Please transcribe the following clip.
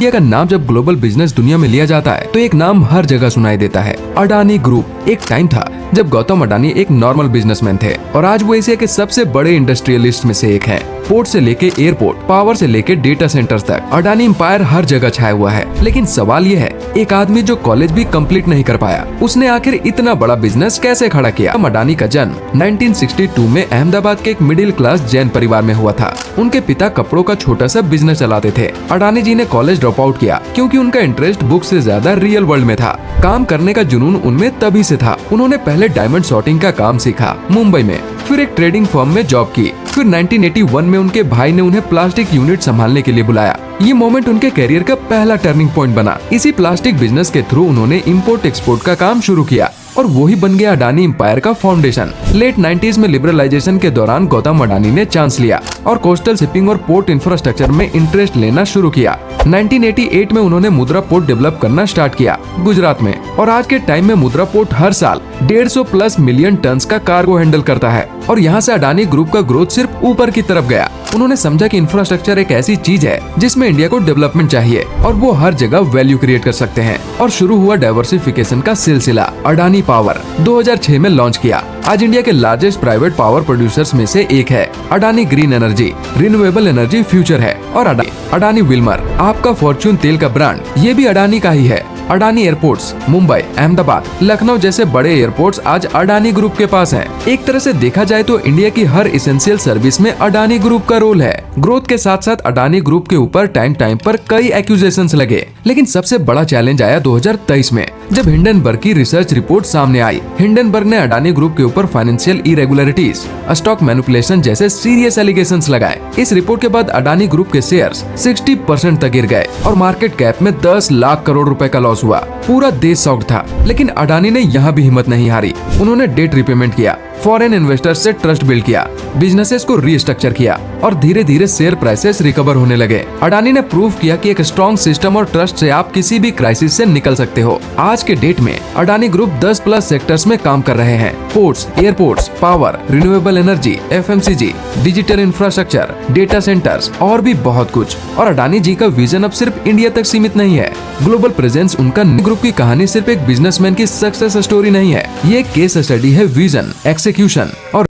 India का नाम जब ग्लोबल बिजनेस दुनिया में लिया जाता है तो एक नाम हर जगह सुनाई देता है, अडानी ग्रुप। एक टाइम था जब गौतम अडानी एक नॉर्मल बिजनेसमैन थे और आज वो एशिया के सबसे बड़े इंडस्ट्रियलिस्ट में से एक है। पोर्ट से लेके एयरपोर्ट, पावर से लेके डेटा सेंटर्स तक अडानी एम्पायर हर जगह छाया हुआ है। लेकिन सवाल ये है, एक आदमी जो कॉलेज भी कंप्लीट नहीं कर पाया, उसने आखिर इतना बड़ा बिजनेस कैसे खड़ा किया? अडानी का जन्म 1962 में अहमदाबाद के एक मिडिल क्लास जैन परिवार में हुआ था। उनके पिता कपड़ों का छोटा सा बिजनेस चलाते थे। अडानी जी ने कॉलेज ड्रॉप आउट किया क्योंकि उनका इंटरेस्ट बुक से ज्यादा रियल वर्ल्ड में था। काम करने का जुनून उनमें तभी से था। उन्होंने पहले डायमंड सॉर्टिंग का काम सीखा मुंबई में, फिर एक ट्रेडिंग फर्म में जॉब की। फिर 1981 में उनके भाई ने उन्हें प्लास्टिक यूनिट संभालने के लिए बुलाया। ये मोमेंट उनके करियर का पहला टर्निंग पॉइंट बना। इसी प्लास्टिक बिजनेस के थ्रू उन्होंने इंपोर्ट एक्सपोर्ट का काम शुरू किया और वही बन गया अडानी एम्पायर का फाउंडेशन। लेट 90s में लिबरलाइजेशन के दौरान गौतम अडानी ने चांस लिया और कोस्टल शिपिंग और पोर्ट इंफ्रास्ट्रक्चर में इंटरेस्ट लेना शुरू किया। 1988 में उन्होंने मुद्रा पोर्ट डेवलप करना स्टार्ट किया गुजरात में, और आज के टाइम में मुद्रा पोर्ट हर साल 150+ मिलियन टन का कार्गो हैंडल करता है। और यहाँ से अडानी ग्रुप का ग्रोथ सिर्फ ऊपर की तरफ गया। उन्होंने समझा कि इंफ्रास्ट्रक्चर एक ऐसी चीज है जिसमें इंडिया को डेवलपमेंट चाहिए और वो हर जगह वैल्यू क्रिएट कर सकते हैं। और शुरू हुआ डाइवर्सिफिकेशन का सिलसिला। अडानी पावर 2006 में लॉन्च किया। आज इंडिया के लार्जेस्ट प्राइवेट पावर प्रोड्यूसर्स में से एक है। Adani green energy, renewable energy future है। और अडानी विल्मर, आपका फॉर्च्यून तेल का ब्रांड, ये भी अडानी का ही है। अडानी एयरपोर्ट्स, मुंबई, अहमदाबाद, लखनऊ जैसे बड़े एयरपोर्ट्स आज अडानी ग्रुप के पास हैं। एक तरह से देखा जाए तो इंडिया की हर एसेंशियल सर्विस में अडानी ग्रुप का रोल है। ग्रोथ के साथ साथ अडानी ग्रुप के ऊपर टाइम पर कई एक्यूजेशंस लगे, लेकिन सबसे बड़ा चैलेंज आया 2023 में जब हिंडनबर्ग की रिसर्च रिपोर्ट सामने आई। हिंडनबर्ग ने अडानी ग्रुप के ऊपर फाइनेंशियल इरेगुलरिटीज, स्टॉक मैनिपुलेशन जैसे सीरियस एलिगेशंस लगाए। इस रिपोर्ट के बाद अडानी ग्रुप के शेयर्स 60% तक गिर गए और मार्केट कैप में 10 लाख करोड़ रुपए का लॉस हुआ। पूरा देश शॉक्ड था, लेकिन अडानी ने यहाँ भी हिम्मत नहीं हारी। उन्होंने डेट रिपेमेंट किया, फॉरेन इन्वेस्टर्स से ट्रस्ट बिल्ड किया, बिजनेसेस को रीस्ट्रक्चर किया और धीरे धीरे शेयर प्राइसेस रिकवर होने लगे। अडानी ने प्रूव किया कि एक स्ट्रॉन्ग सिस्टम और ट्रस्ट से आप किसी भी क्राइसिस से निकल सकते हो। आज के डेट में अडानी ग्रुप 10+ सेक्टर्स में काम कर रहे हैं। Ports, airports, power, renewable energy, FMCG, digital infrastructure, data centres और भी बहुत कुछ। और अडानी जी का विजन अब सिर्फ इंडिया तक सीमित नहीं है। ग्लोबल प्रेजेंस उनका ग्रुप की कहानी सिर्फ एक बिजनेसमैन की सक्सेस स्टोरी नहीं है, ये केस स्टडी है विजन, एक्जीक्यूशन और